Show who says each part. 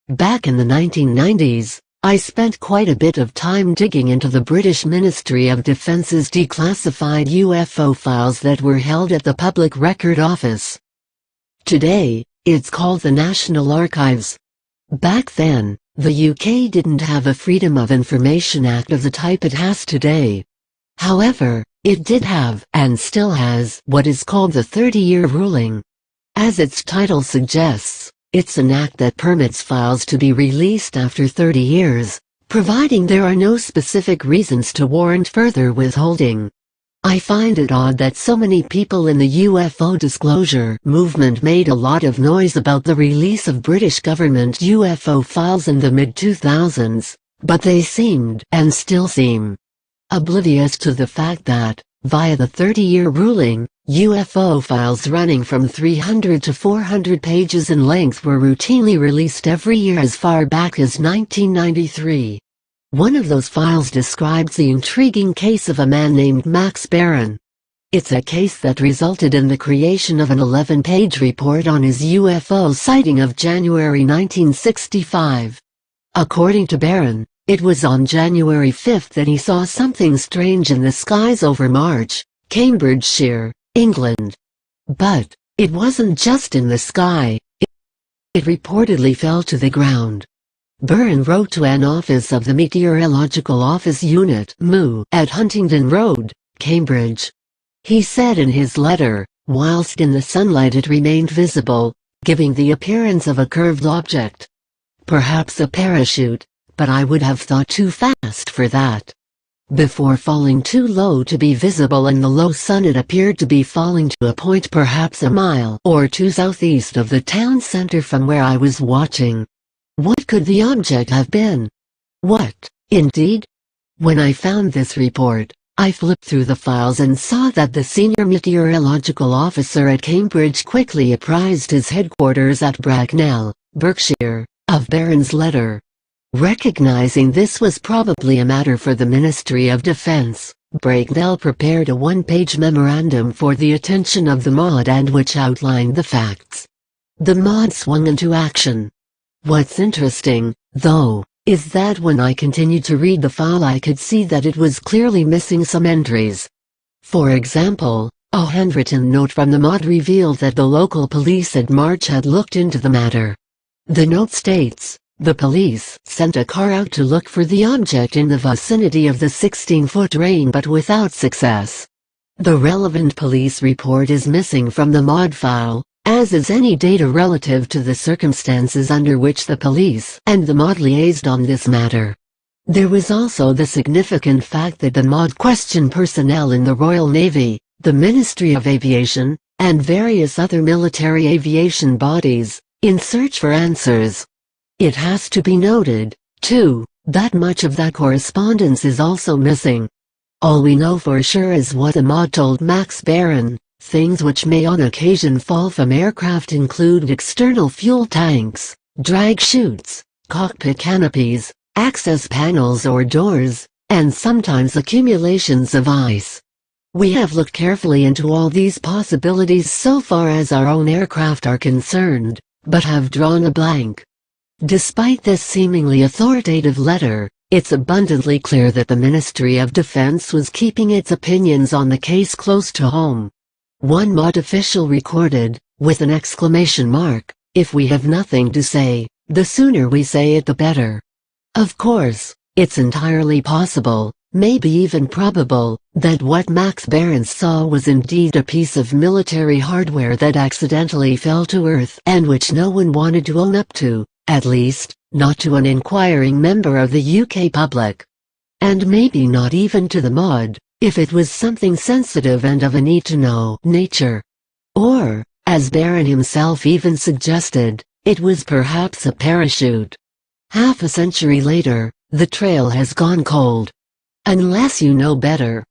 Speaker 1: Back in the 1990s, I spent quite a bit of time digging into the British Ministry of Defence's declassified UFO files that were held at the Public Record Office. Today, it's called the National Archives. Back then, the UK didn't have a Freedom of Information Act of the type it has today. However, it did have, and still has, what is called the 30-year ruling. As its title suggests, it's an act that permits files to be released after 30 years, providing there are no specific reasons to warrant further withholding. I find it odd that so many people in the UFO disclosure movement made a lot of noise about the release of British government UFO files in the mid-2000s, but they seemed, and still seem, oblivious to the fact that, via the 30-year ruling, UFO files running from 300 to 400 pages in length were routinely released every year as far back as 1993. One of those files describes the intriguing case of a man named Max Barron. It's a case that resulted in the creation of an 11-page report on his UFO sighting of January 1965. According to Barron, it was on January 5 that he saw something strange in the skies over March, Cambridgeshire, England. But it wasn't just in the sky. It reportedly fell to the ground. Barron wrote to an office of the Meteorological Office Unit (MU) at Huntingdon Road, Cambridge. He said in his letter, whilst in the sunlight it remained visible, giving the appearance of a curved object. Perhaps a parachute, but I would have thought too fast for that. Before falling too low to be visible in the low sun, it appeared to be falling to a point perhaps a mile or two southeast of the town center from where I was watching. What could the object have been? What, indeed? When I found this report, I flipped through the files and saw that the senior meteorological officer at Cambridge quickly apprised his headquarters at Bracknell, Berkshire, of Barron's letter. Recognizing this was probably a matter for the Ministry of Defense, Bracknell prepared a one-page memorandum for the attention of the MOD and which outlined the facts. The MOD swung into action. What's interesting, though, is that when I continued to read the file I could see that it was clearly missing some entries. For example, a handwritten note from the MOD revealed that the local police at March had looked into the matter. The note states, the police sent a car out to look for the object in the vicinity of the 16-foot range but without success. The relevant police report is missing from the MOD file, as is any data relative to the circumstances under which the police and the MOD liaised on this matter. There was also the significant fact that the MOD questioned personnel in the Royal Navy, the Ministry of Aviation, and various other military aviation bodies, in search for answers. It has to be noted, too, that much of that correspondence is also missing. All we know for sure is what the MOD told Max Barron. Things which may on occasion fall from aircraft include external fuel tanks, drag chutes, cockpit canopies, access panels or doors, and sometimes accumulations of ice. We have looked carefully into all these possibilities so far as our own aircraft are concerned, but have drawn a blank. Despite this seemingly authoritative letter, it's abundantly clear that the Ministry of Defense was keeping its opinions on the case close to home. One MOD official recorded, with an exclamation mark, "If we have nothing to say, the sooner we say it the better." Of course, it's entirely possible, maybe even probable, that what Max Barron saw was indeed a piece of military hardware that accidentally fell to Earth and which no one wanted to own up to, at least, not to an inquiring member of the UK public. And maybe not even to the MOD, if it was something sensitive and of a need-to-know nature. Or, as Barron himself even suggested, it was perhaps a parachute. Half a century later, the trail has gone cold. Unless you know better,